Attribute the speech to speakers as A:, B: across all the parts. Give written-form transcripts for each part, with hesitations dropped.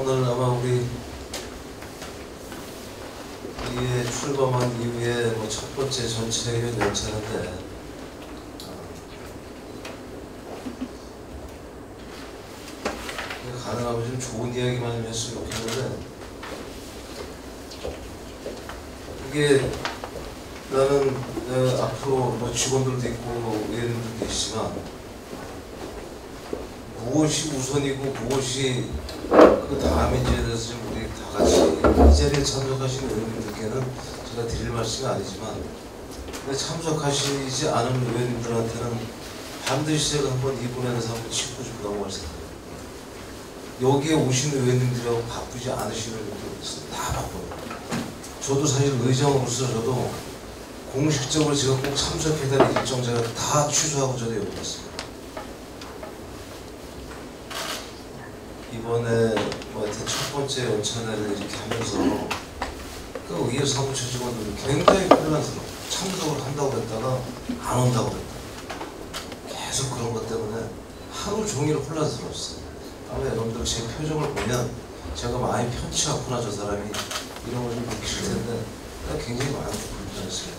A: 오늘 아마 우리 이에 출범한 이후에 뭐 첫 번째 전체회의 연차인데 가능하면 좀 좋은 이야기만 좀 했으면 좋겠는데 이게 나는 앞으로 뭐 직원들도 있고 의원님들도 있지만 무엇이 우선이고 무엇이 그 다음인지에 대해서 좀 우리 다 같이 이 자리에 참석하신 의원님들께는 제가 드릴 말씀이 아니지만 참석하시지 않은 의원님들한테는 반드시 제가 한번 이분에 대해서 한번 짚고 좀 넘어갈 생각입니다. 여기에 오신 의원님들하고 바쁘지 않으신 의원님들 있습니다. 다 바빠요. 저도 사실 의장으로서 저도 공식적으로 제가 꼭 참석해야 될 일정 제가 다 취소하고 저도 여기 왔습니다. 이번에 뭐 하여튼 첫 번째 연찬회를 이렇게 하면서 그 의회 사무처 직원들이 굉장히 혼란스러워. 참석을 한다고 했다가 안 온다고 했다가 계속 그런 것 때문에 하루 종일 혼란스러웠어요. 아마 여러분들 제 표정을 보면 제가 많이 편치 않구나 저 사람이 이런 걸 좀 느끼실 텐데 굉장히 많이 불편했어요.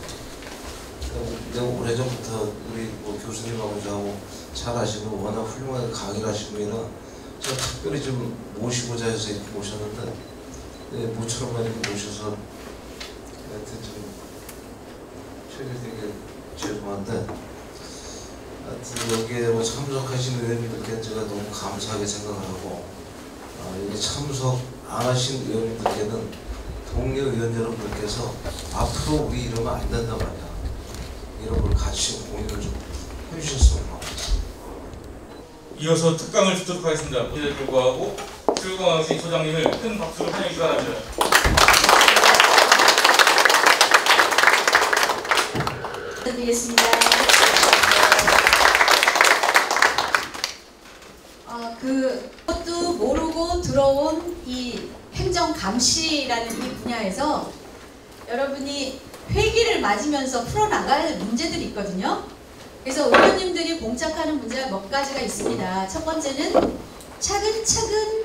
A: 내가 오래전부터 우리 뭐 교수님하고 저하고 잘 아시고 워낙 훌륭하게 강의를 하시고 이라 제가 특별히 좀 모시고자 해서 이렇게 모셨는데 모처럼 이렇게 모셔서 하여튼 좀 되게 죄송한데 하여튼 여기에 뭐 참석하신 의원님들께 제가 너무 감사하게 생각을 하고 여기 참석 안 하신 의원님들께는 동료 의원 여러분들께서 앞으로 우리 이러면 안 된단 말이야. 이런 걸 같이 공유를 좀 해주셨으면 고맙겠습니다.
B: 이어서 특강을 듣도록 하겠습니다. 이에 불구하고 최우광학생 소장님을 큰 박수로 환영해 주시기 바랍니다.
C: 드리겠습니다. 그것도 모르고 들어온 이 행정감시라는 이 분야에서 여러분이 회기를 맞으면서 풀어나가야 할 문제들이 있거든요. 그래서 의원님들이 봉착하는 문제가 몇 가지가 있습니다. 첫 번째는 차근차근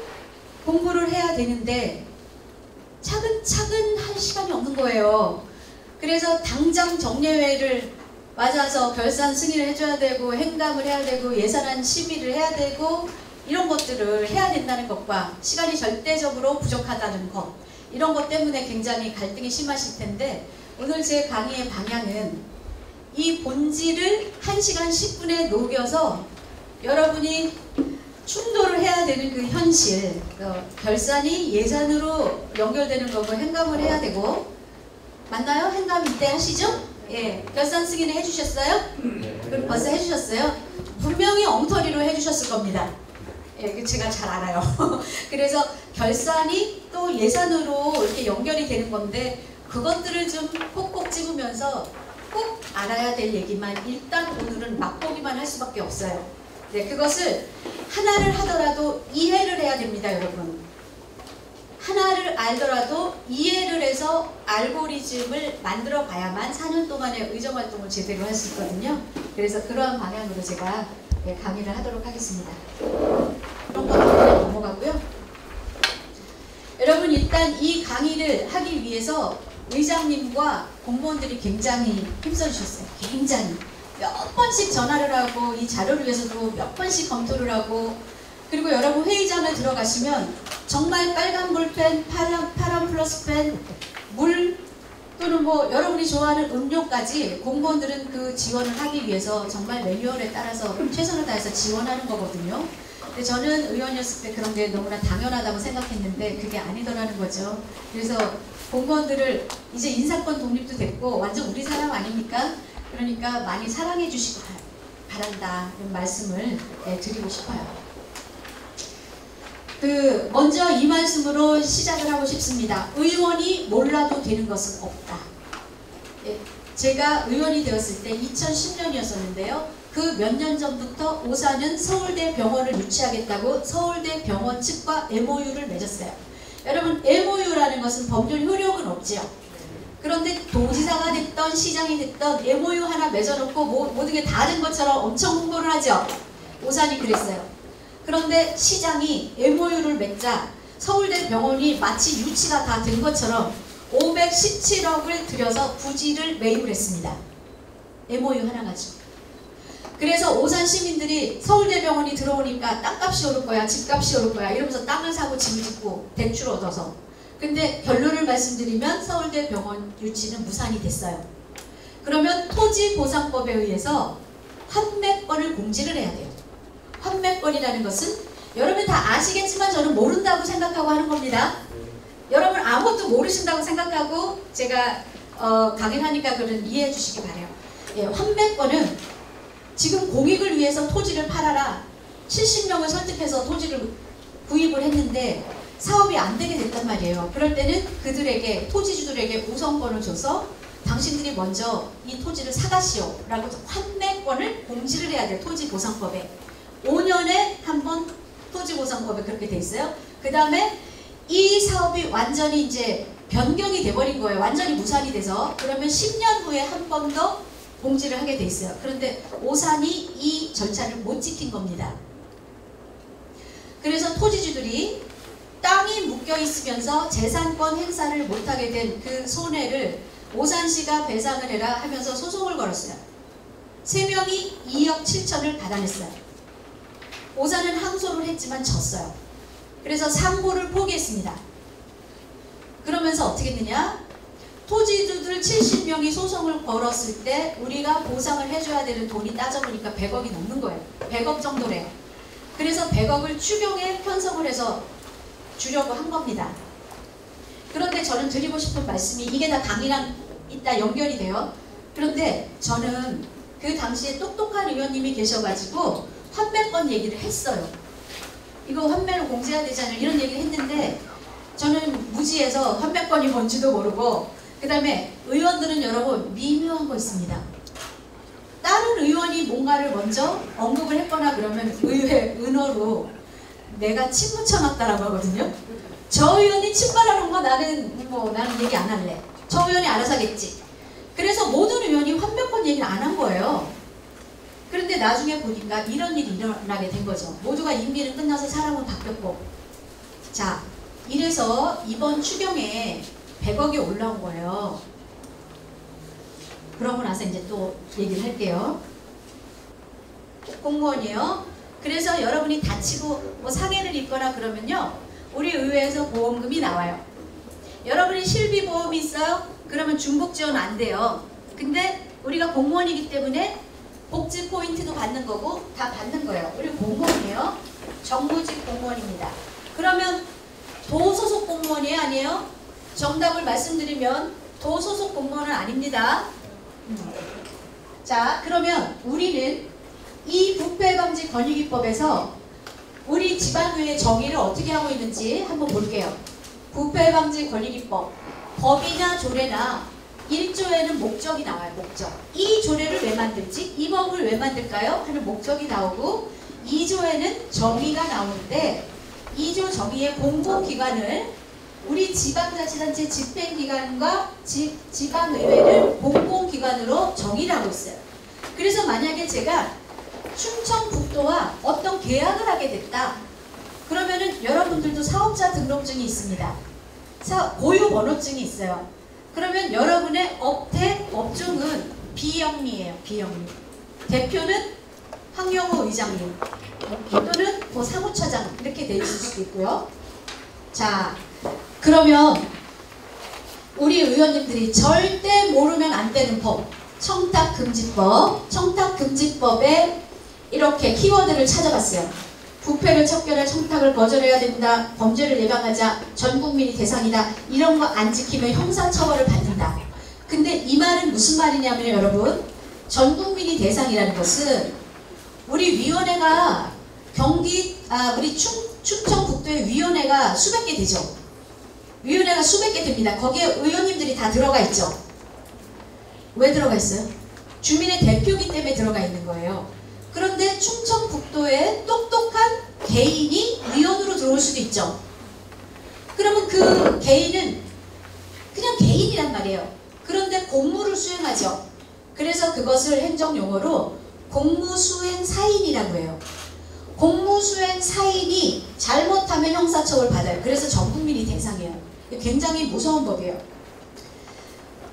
C: 공부를 해야 되는데 차근차근 할 시간이 없는 거예요. 그래서 당장 정례회를 맞아서 결산 승인을 해줘야 되고 행감을 해야 되고 예산안 심의를 해야 되고 이런 것들을 해야 된다는 것과 시간이 절대적으로 부족하다는 것, 이런 것 때문에 굉장히 갈등이 심하실 텐데 오늘 제 강의의 방향은 이 본질을 1시간 10분에 녹여서 여러분이 충돌을 해야 되는 그 현실, 결산이 예산으로 연결되는 거고 행감을 해야 되고, 맞나요? 행감 이때 하시죠? 예, 결산 승인을 해주셨어요? 그럼 벌써 해주셨어요? 분명히 엉터리로 해주셨을 겁니다. 예, 제가 잘 알아요. 그래서 결산이 또 예산으로 이렇게 연결이 되는 건데 그것들을 좀 꼭꼭 집으면서 꼭 알아야 될 얘기만 일단 오늘은 맛보기만 할 수밖에 없어요. 네, 그것을 하나를 하더라도 이해를 해야 됩니다, 여러분. 하나를 알더라도 이해를 해서 알고리즘을 만들어 가야만 4년 동안의 의정활동을 제대로 할 수 있거든요. 그래서 그러한 방향으로 제가 강의를 하도록 하겠습니다. 그런 거 넘어가고요. 여러분 일단 이 강의를 하기 위해서 의장님과 공무원들이 굉장히 힘써주셨어요. 굉장히. 몇 번씩 전화를 하고 이 자료를 위해서도 몇 번씩 검토를 하고, 그리고 여러분 회의장에 들어가시면 정말 빨간 볼펜, 파란 플러스펜, 물 또는 뭐 여러분이 좋아하는 음료까지 공무원들은 그 지원을 하기 위해서 정말 매뉴얼에 따라서 최선을 다해서 지원하는 거거든요. 근데 저는 의원이었을 때 그런 게 너무나 당연하다고 생각했는데 그게 아니더라는 거죠. 그래서 공무원들을 이제 인사권 독립도 됐고 완전 우리 사람 아닙니까? 그러니까 많이 사랑해 주시기 바란다 이런 말씀을 드리고 싶어요. 먼저 이 말씀으로 시작을 하고 싶습니다. 의원이 몰라도 되는 것은 없다. 제가 의원이 되었을 때 2010년이었었는데요. 그 몇 년 전부터 오사는 서울대 병원을 유치하겠다고 서울대 병원 측과 MOU를 맺었어요. 여러분 MOU라는 것은 법률 효력은 없지요. 그런데 도지사가 됐던 시장이 됐던 MOU 하나 맺어놓고 모든 게 다 된 것처럼 엄청 홍보를 하죠. 오산이 그랬어요. 그런데 시장이 MOU를 맺자 서울대 병원이 마치 유치가 다 된 것처럼 517억을 들여서 부지를 매입을 했습니다. MOU 하나 가지고. 그래서 오산 시민들이 서울대병원이 들어오니까 땅값이 오를 거야, 집값이 오를 거야 이러면서 땅을 사고 집을 짓고 대출 얻어서. 근데 결론을 말씀드리면 서울대병원 유치는 무산이 됐어요. 그러면 토지보상법에 의해서 환매권을 공지를 해야 돼요. 환매권이라는 것은 여러분 다 아시겠지만 저는 모른다고 생각하고 하는 겁니다. 여러분 아무것도 모르신다고 생각하고 제가 강연하니까 그런 이해해 주시기 바래요. 예, 환매권은 지금 공익을 위해서 토지를 팔아라 70명을 설득해서 토지를 구입을 했는데 사업이 안 되게 됐단 말이에요. 그럴 때는 그들에게 토지주들에게 우선권을 줘서 당신들이 먼저 이 토지를 사가시오 라고 환매권을 공지를 해야 돼요. 토지보상법에 5년에 한 번 토지보상법에 그렇게 돼 있어요. 그 다음에 이 사업이 완전히 이제 변경이 돼버린 거예요. 완전히 무산이 돼서. 그러면 10년 후에 한 번 더 공지를 하게 돼 있어요. 그런데 오산이 이 절차를 못 지킨 겁니다. 그래서 토지주들이 땅이 묶여 있으면서 재산권 행사를 못하게 된 그 손해를 오산시가 배상을 해라 하면서 소송을 걸었어요. 3명이 2억 7천을 받아냈어요. 오산은 항소를 했지만 졌어요. 그래서 상고를 포기했습니다. 그러면서 어떻게 했느냐? 토지주들 70명이 소송을 걸었을 때 우리가 보상을 해줘야 되는 돈이 따져보니까 100억이 넘는 거예요. 100억 정도래요. 그래서 100억을 추경에 편성을 해서 주려고 한 겁니다. 그런데 저는 드리고 싶은 말씀이 이게 다 강의랑 이따 연결이 돼요. 그런데 저는 그 당시에 똑똑한 의원님이 계셔가지고 환매권 얘기를 했어요. 이거 환매를 공제해야 되잖아요. 이런 얘기를 했는데 저는 무지해서 환매권이 뭔지도 모르고 그 다음에 의원들은 여러분 미묘한 거 있습니다. 다른 의원이 뭔가를 먼저 언급을 했거나 그러면 의회 은어로 내가 침 묻혀놨다라고 하거든요. 저 의원이 침 발라놓은 거 나는 얘기 안 할래. 저 의원이 알아서 하겠지. 그래서 모든 의원이 환매권 얘기를 안 한 거예요. 그런데 나중에 보니까 이런 일이 일어나게 된 거죠. 모두가 임기는 끝나서 사람은 바뀌었고. 자, 이래서 이번 추경에 100억이 올라온 거예요. 그러고 나서 이제 또 얘기를 할게요. 공무원이에요. 그래서 여러분이 다치고 뭐 상해를 입거나 그러면요. 우리 의회에서 보험금이 나와요. 여러분이 실비보험이 있어요? 그러면 중복지원 안 돼요. 근데 우리가 공무원이기 때문에 복지 포인트도 받는 거고 다 받는 거예요. 우리 공무원이에요. 정부직 공무원입니다. 그러면 도소속 공무원이에요? 아니에요? 정답을 말씀드리면 도소속 공무원은 아닙니다. 자, 그러면 우리는 이 부패방지 권익위법에서 우리 지방의회 정의를 어떻게 하고 있는지 한번 볼게요. 부패방지 권익위법 법이나 조례나 1조에는 목적이 나와요. 목적. 이 조례를 왜 만들지? 이 법을 왜 만들까요? 하는 목적이 나오고 2조에는 정의가 나오는데 2조 정의의 공공기관을 우리 지방자치단체 집행기관과 지방의회를 공공기관으로 정의를 하고 있어요. 그래서 만약에 제가 충청북도와 어떤 계약을 하게 됐다. 그러면은 여러분들도 사업자 등록증이 있습니다. 고유번호증이 있어요. 그러면 여러분의 업종은 비영리예요. 비영리. 대표는 황영호 의장님 또는 뭐 사무처장 이렇게 돼 있을 수도 있고요. 자, 그러면 우리 의원님들이 절대 모르면 안 되는 법 청탁금지법. 청탁금지법에 이렇게 키워드를 찾아봤어요. 부패를 척결할 청탁을 거절해야 된다. 범죄를 예방하자. 전 국민이 대상이다. 이런 거 안 지키면 형사처벌을 받는다. 근데 이 말은 무슨 말이냐면 여러분 전 국민이 대상이라는 것은 우리 위원회가 우리 충청북도의 위원회가 수백 개 되죠. 위원회가 수백 개 됩니다. 거기에 의원님들이 다 들어가 있죠. 왜 들어가 있어요? 주민의 대표이기 때문에 들어가 있는 거예요. 그런데 충청북도에 똑똑한 개인이 위원으로 들어올 수도 있죠. 그러면 그 개인은 그냥 개인이란 말이에요. 그런데 공무를 수행하죠. 그래서 그것을 행정용어로 공무수행사인이라고 해요. 공무수행 사인이 잘못하면 형사처벌 받아요. 그래서 전 국민이 대상이에요. 굉장히 무서운 법이에요.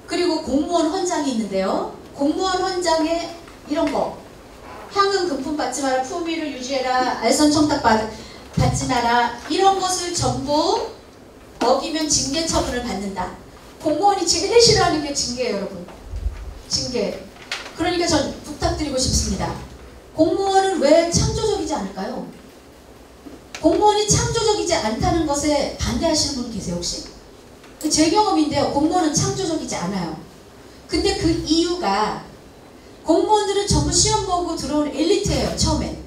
C: 그리고 공무원 헌장이 있는데요. 공무원 헌장에 이런 거, 향응 금품 받지 마라, 품위를 유지해라, 알선 청탁 받지 마라, 이런 것을 전부 어기면 징계 처분을 받는다. 공무원이 제일 싫어하는 게 징계예요, 여러분. 징계. 그러니까 전 부탁드리고 싶습니다. 공무원은 왜 창조적이지 않을까요? 공무원이 창조적이지 않다는 것에 반대하시는 분 계세요, 혹시? 제 경험인데요. 공무원은 창조적이지 않아요. 근데 그 이유가 공무원들은 전부 시험 보고 들어온 엘리트예요, 처음엔.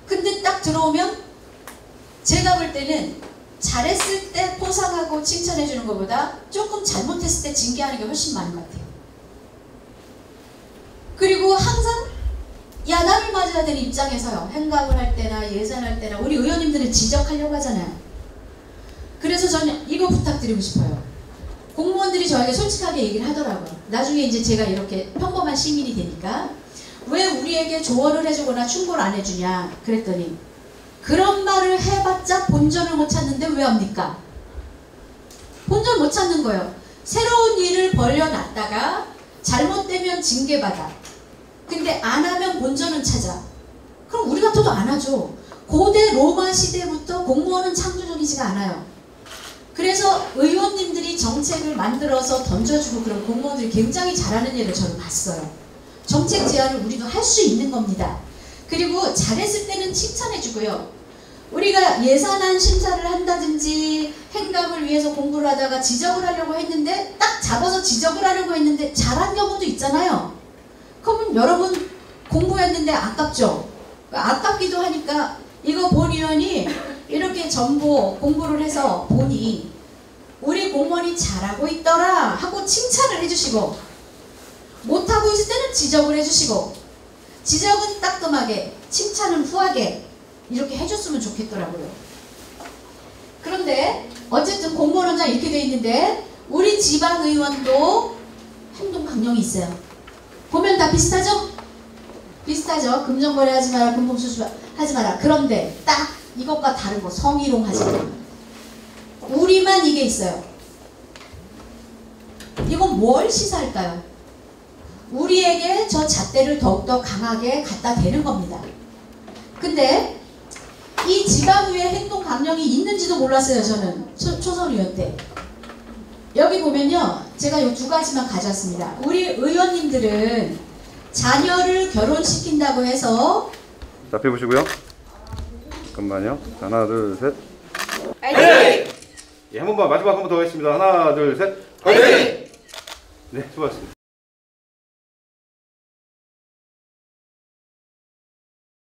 C: 근데 딱 들어오면 제가 볼 때는 잘했을 때 포상하고 칭찬해 주는 것보다 조금 잘못했을 때 징계하는 게 훨씬 많은 것 같아요. 그리고 항상 야단을 맞아야 되는 입장에서요. 행각을 할 때나 예산할 때나 우리 의원님들은 지적하려고 하잖아요. 그래서 저는 이거 부탁드리고 싶어요. 공무원들이 저에게 솔직하게 얘기를 하더라고요. 나중에 이제 제가 이렇게 평범한 시민이 되니까 왜 우리에게 조언을 해주거나 충고를 안 해주냐 그랬더니 그런 말을 해봤자 본전을 못 찾는데 왜 합니까? 본전 못 찾는 거예요. 새로운 일을 벌려놨다가 잘못되면 징계받아. 근데 안 하면 본전은 찾아. 그럼 우리 같아도 안 하죠. 고대 로마 시대부터 공무원은 창조적이지가 않아요. 그래서 의원님들이 정책을 만들어서 던져주고 그런 공무원들이 굉장히 잘하는 일을 저는 봤어요. 정책 제안을 우리도 할 수 있는 겁니다. 그리고 잘했을 때는 칭찬해주고요. 우리가 예산안 심사를 한다든지 행각을 위해서 공부를 하다가 지적을 하려고 했는데 딱 잡아서 지적을 하려고 했는데 잘한 경우도 있잖아요. 그러면 여러분 공부했는데 아깝죠? 아깝기도 하니까 이거 본 의원이 이렇게 전부 공부를 해서 보니 우리 공무원이 잘하고 있더라 하고 칭찬을 해주시고 못하고 있을 때는 지적을 해주시고 지적은 따끔하게 칭찬은 후하게 이렇게 해줬으면 좋겠더라고요. 그런데 어쨌든 공무원 헌장 이렇게 돼 있는데 우리 지방의원도 행동강령이 있어요. 보면 다 비슷하죠? 비슷하죠? 금전거래 하지 마라, 금품수수 하지 마라. 그런데 딱 이것과 다른 거 성희롱 하지 마라. 우리만 이게 있어요. 이건 뭘 시사할까요? 우리에게 저 잣대를 더욱더 강하게 갖다 대는 겁니다. 근데 이 지방의회 행동강령이 있는지도 몰랐어요. 저는 초선 의원 때. 여기 보면요. 제가 이 두 가지만 가져왔습니다. 우리 의원님들은 자녀를 결혼시킨다고 해서
D: 자, 앞에 보시고요. 잠깐만요. 자, 하나, 둘, 셋.
C: 파이팅!
D: 예, 한 번만 마지막 한 번 더 하겠습니다. 하나, 둘, 셋. 파이팅! 네, 수고하셨습니다.